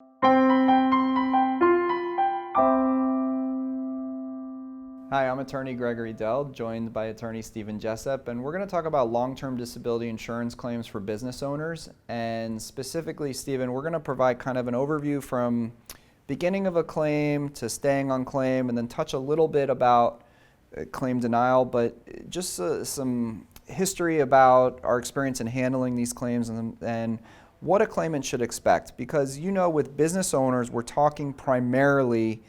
Hi, I'm attorney Gregory Dell, joined by attorney Jessup, and we're going to talk about long-term disability insurance claims for business owners. And specifically, Stephen, we're going to provide kind of an overview from beginning of a claim to staying on claim, and then touch a little bit about claim denial, but just some history about our experience in handling these claims and what a claimant should expect. Because with business owners, we're talking primarily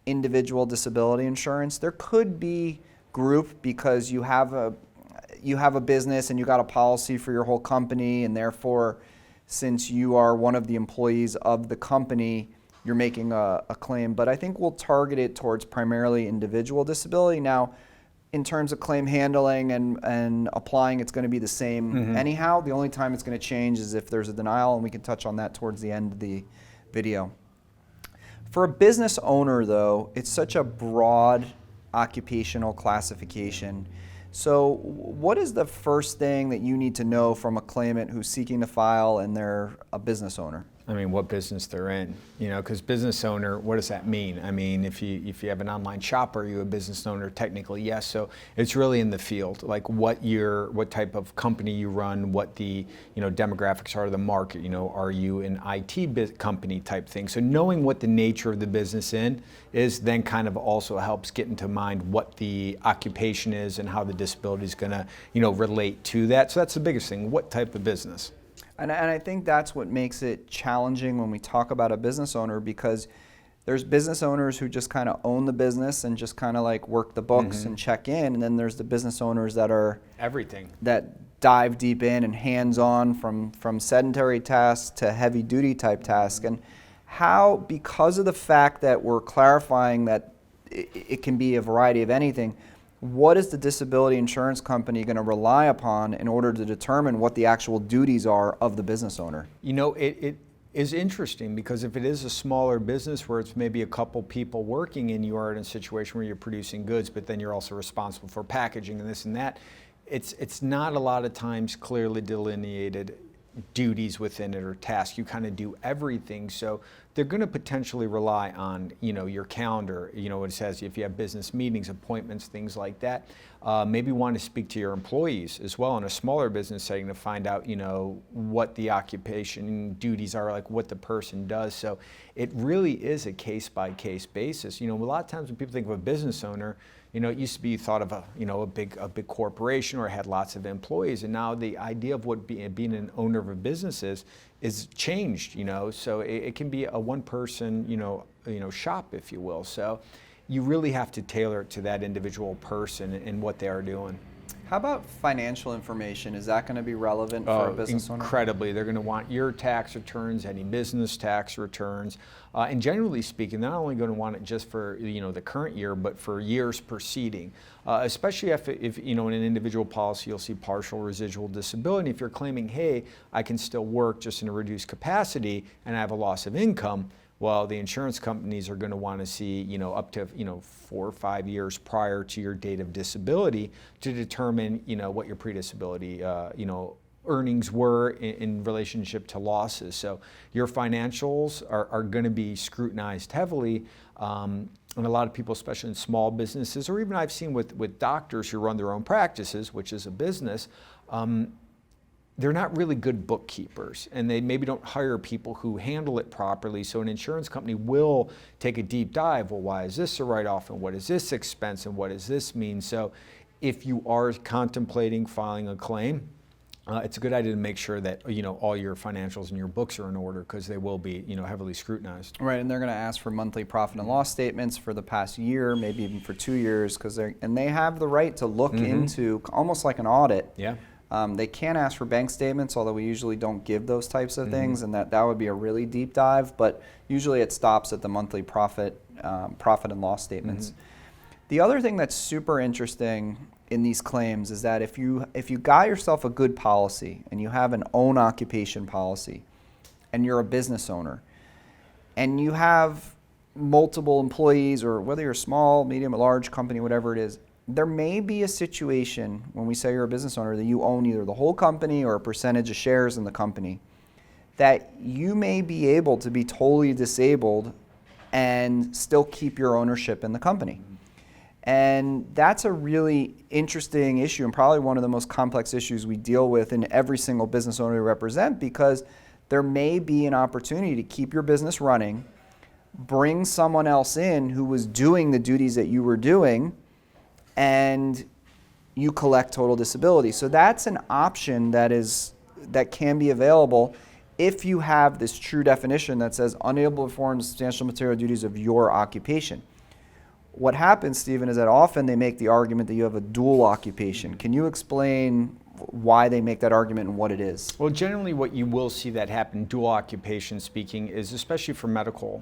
individual disability insurance. There could be group because you have a business and you got a policy for your whole company, and therefore, since you are one of the employees of the company, you're making a claim. But I think we'll target it towards primarily individual disability. Now, in terms of claim handling and applying, it's going to be the same anyhow. The only time it's going to change is if there's a denial, and we can touch on that towards the end of the video. For a business owner, though, it's such a broad occupational classification. So what is the first thing that you need to know from a claimant who's seeking to file and they're a business owner? I mean, what business they're in, because business owner, what does that mean? I mean, if you have an online shop, are you a business owner? Technically, yes. So it's really in the field, like what type of company you run, what the demographics are of the market. Are you an IT company type thing? So knowing what the nature of the business is then kind of also helps get into mind what the occupation is and how the disability is going to relate to that. So that's the biggest thing. What type of business? And I think that's what makes it challenging when we talk about a business owner, because there's business owners who just kind of own the business and just kind of like work the books and check in, and then there's the business owners that are everything, that dive deep in and hands-on from sedentary tasks to heavy-duty type tasks. And how, because of the fact that we're clarifying that it can be a variety of anything, what is the disability insurance company going to rely upon in order to determine what the actual duties are of the business owner? It is interesting, because if it is a smaller business where it's maybe a couple people working and you are in a situation where you're producing goods, but then you're also responsible for packaging and this and that, it's not a lot of times clearly delineated duties within it or tasks. You kind of do everything. So they're going to potentially rely on, your calendar. It says if you have business meetings, appointments, things like that. Maybe want to speak to your employees as well in a smaller business setting to find out, what the occupation duties are, like what the person does. So it really is a case-by-case basis. A lot of times when people think of a business owner, it used to be thought of a big corporation or had lots of employees, and now the idea of what being an owner of a business is changed. So it can be a one-person shop, if you will. So you really have to tailor it to that individual person and what they are doing. How about financial information? Is that going to be relevant for a business owner? Incredibly. They're going to want your tax returns, any business tax returns. And generally speaking, they're not only going to want it just for the current year, but for years preceding. Especially if in an individual policy, you'll see partial residual disability. If you're claiming, hey, I can still work just in a reduced capacity and I have a loss of income, well, the insurance companies are going to want to see, up to 4 or 5 years prior to your date of disability to determine, what your pre-disability, earnings were in relationship to losses. So your financials are going to be scrutinized heavily. And a lot of people, especially in small businesses, or even I've seen with doctors who run their own practices, which is a business, they're not really good bookkeepers, and they maybe don't hire people who handle it properly. So an insurance company will take a deep dive. Well, why is this a write-off, and what is this expense, and what does this mean? So if you are contemplating filing a claim, it's a good idea to make sure that all your financials and your books are in order, because they will be heavily scrutinized. Right, and they're going to ask for monthly profit and loss statements for the past year, maybe even for 2 years, and they have the right to look into almost like an audit. Yeah. They can ask for bank statements, although we usually don't give those types of things, and that would be a really deep dive, but usually it stops at the monthly profit and loss statements. The other thing that's super interesting in these claims is that if you got yourself a good policy and you have an own occupation policy and you're a business owner and you have multiple employees, or whether you're a small, medium, or large company, whatever it is, there may be a situation when we say you're a business owner that you own either the whole company or a percentage of shares in the company, that you may be able to be totally disabled and still keep your ownership in the company. And that's a really interesting issue and probably one of the most complex issues we deal with in every single business owner we represent, because there may be an opportunity to keep your business running, bring someone else in who was doing the duties that you were doing, and you collect total disability. So that's an option that can be available if you have this true definition that says unable to perform substantial material duties of your occupation. What happens, Stephen, is that often they make the argument that you have a dual occupation. Can you explain why they make that argument and what it is? Well, generally what you will see that happen, dual occupation speaking, is especially for medical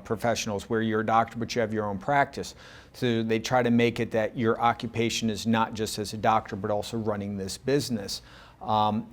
professionals where you're a doctor but you have your own practice. So they try to make it that your occupation is not just as a doctor but also running this business.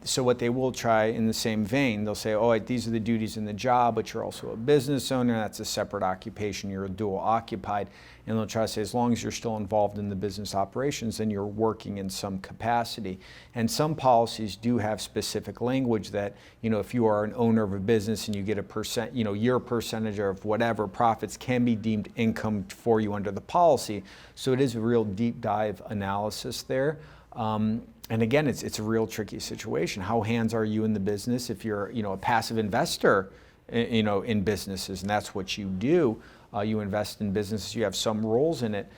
So what they will try in the same vein, they'll say, oh, these are the duties in the job, but you're also a business owner, that's a separate occupation, you're a dual occupied. And they'll try to say, as long as you're still involved in the business operations, then you're working in some capacity. And some policies do have specific language that, if you are an owner of a business and you get a percent, your percentage of whatever profits can be deemed income for you under the policy. So it is a real deep dive analysis there. And again, it's a real tricky situation. How hands are you in the business? If you're, a passive investor, in businesses, and that's what you do, you invest in businesses, you have some roles in it.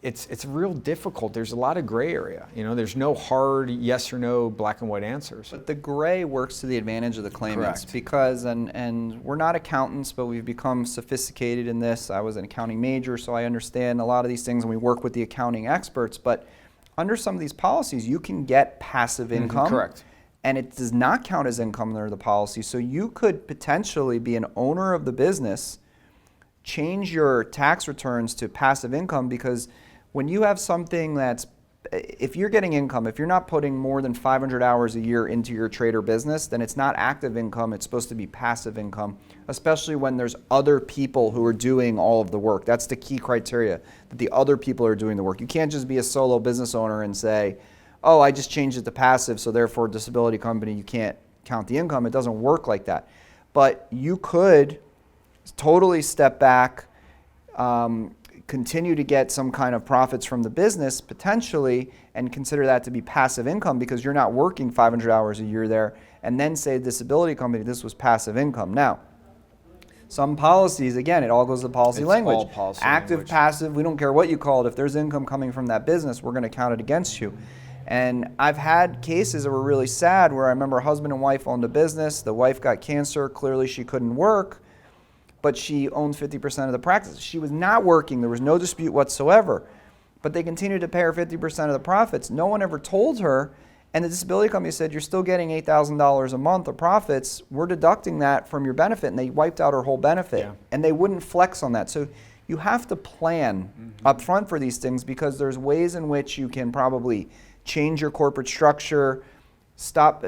It's real difficult. There's a lot of gray area. There's no hard yes or no black and white answers. But the gray works to the advantage of the claimants. Correct. Because, and we're not accountants, but we've become sophisticated in this. I was an accounting major, so I understand a lot of these things, and we work with the accounting experts. But under some of these policies, you can get passive income. Correct. And it does not count as income under the policy. So you could potentially be an owner of the business, change your tax returns to passive income, because when you have something if you're getting income, if you're not putting more than 500 hours a year into your trade or business, then it's not active income, it's supposed to be passive income, especially when there's other people who are doing all of the work. That's the key criteria, that the other people are doing the work. You can't just be a solo business owner and say, oh, I just changed it to passive, so therefore disability company, you can't count the income. It doesn't work like that. But you could totally step back, continue to get some kind of profits from the business potentially, and consider that to be passive income because you're not working 500 hours a year there, and then say disability company, this was passive income. Now, some policies, again, it all goes to policy language. All policy Active, language. passive, we don't care what you call it. If there's income coming from that business, we're going to count it against you. And I've had cases that were really sad where I remember a husband and wife owned a business. The wife got cancer. Clearly she couldn't work, but she owned 50% of the practice. She was not working. There was no dispute whatsoever. But they continued to pay her 50% of the profits. No one ever told her. And the disability company said, you're still getting $8,000 a month of profits. We're deducting that from your benefit. And they wiped out her whole benefit. Yeah. And they wouldn't flex on that. So you have to plan up front for these things, because there's ways in which you can probably change your corporate structure, stop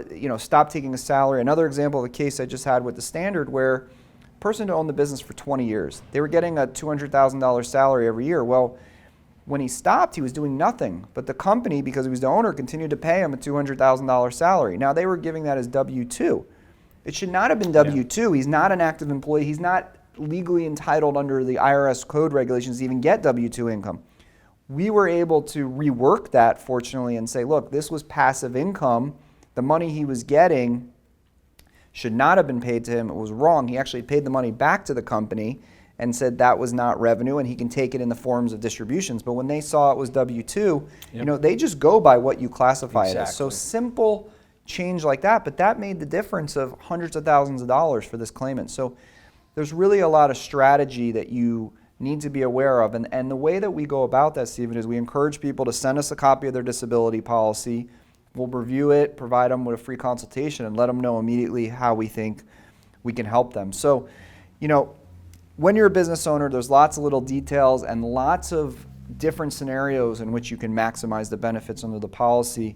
taking a salary. Another example of a case I just had with the Standard, where a person owned the business for 20 years. They were getting a $200,000 salary every year. Well, when he stopped, he was doing nothing. But the company, because he was the owner, continued to pay him a $200,000 salary. Now, they were giving that as W-2. It should not have been W-2. Yeah. He's not an active employee. He's not legally entitled under the IRS code regulations to even get W-2 income. We were able to rework that, fortunately, and say, look, this was passive income. The money he was getting should not have been paid to him. It was wrong. He actually paid the money back to the company and said that was not revenue, and he can take it in the forms of distributions. But when they saw it was W-2, they just go by what you classify it as. So simple change like that, but that made the difference of hundreds of thousands of dollars for this claimant. So there's really a lot of strategy that you need to be aware of. And the way that we go about that, Stephen, is we encourage people to send us a copy of their disability policy. We'll review it, provide them with a free consultation, and let them know immediately how we think we can help them. So, when you're a business owner, there's lots of little details and lots of different scenarios in which you can maximize the benefits under the policy.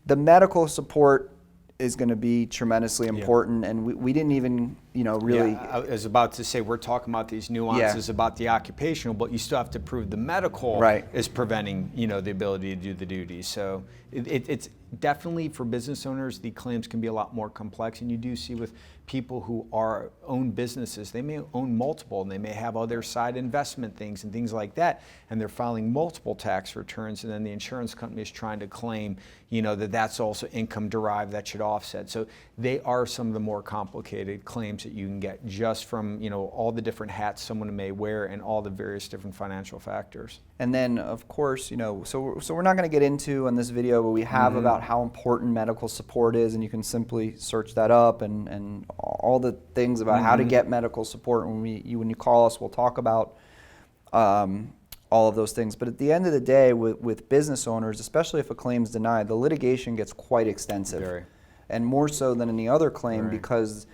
The medical support is going to be tremendously important, and we didn't even really. Yeah, I was about to say, we're talking about these nuances about the occupational, but you still have to prove the medical is preventing, the ability to do the duties. So it's definitely, for business owners, the claims can be a lot more complex. And you do see with people who own businesses, they may own multiple, and they may have other side investment things and things like that, and they're filing multiple tax returns, and then the insurance company is trying to claim, that's also income derived that should offset. So they are some of the more complicated claims that you can get just from, all the different hats someone may wear and all the various different financial factors. And then, of course, so we're not going to get into in this video, but we have about how important medical support is, and you can simply search that up, and all the things about how to get medical support. When you call us, we'll talk about all of those things. But at the end of the day, with business owners, especially if a claim is denied, the litigation gets quite extensive, and more so than any other claim, because,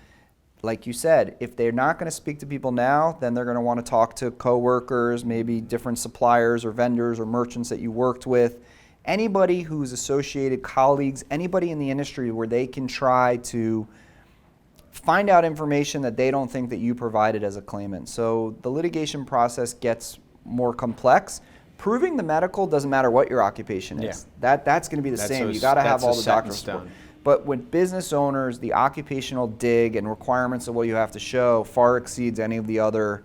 like you said, if they're not going to speak to people now, then they're going to want to talk to coworkers, maybe different suppliers or vendors or merchants that you worked with, anybody who's associated, colleagues, anybody in the industry where they can try to find out information that they don't think that you provided as a claimant. So the litigation process gets more complex. Proving the medical doesn't matter what your occupation is. That's going to be the same. You got to have all the doctor support. But with business owners, the occupational dig and requirements of what you have to show far exceeds any of the other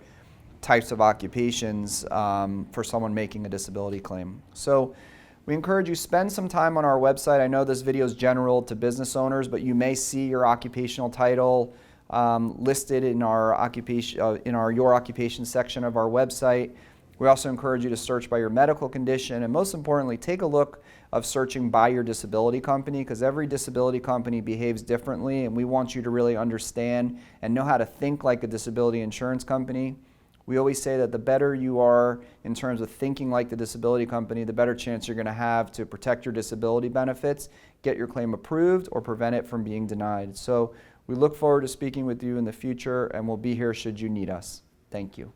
types of occupations for someone making a disability claim. So we encourage you, spend some time on our website. I know this video is general to business owners, but you may see your occupational title listed in our Your Occupation section of our website. We also encourage you to search by your medical condition, and most importantly, take a look of searching by your disability company, because every disability company behaves differently, and we want you to really understand and know how to think like a disability insurance company. We always say that the better you are in terms of thinking like the disability company, the better chance you're going to have to protect your disability benefits, get your claim approved, or prevent it from being denied. So we look forward to speaking with you in the future, and we'll be here should you need us. Thank you.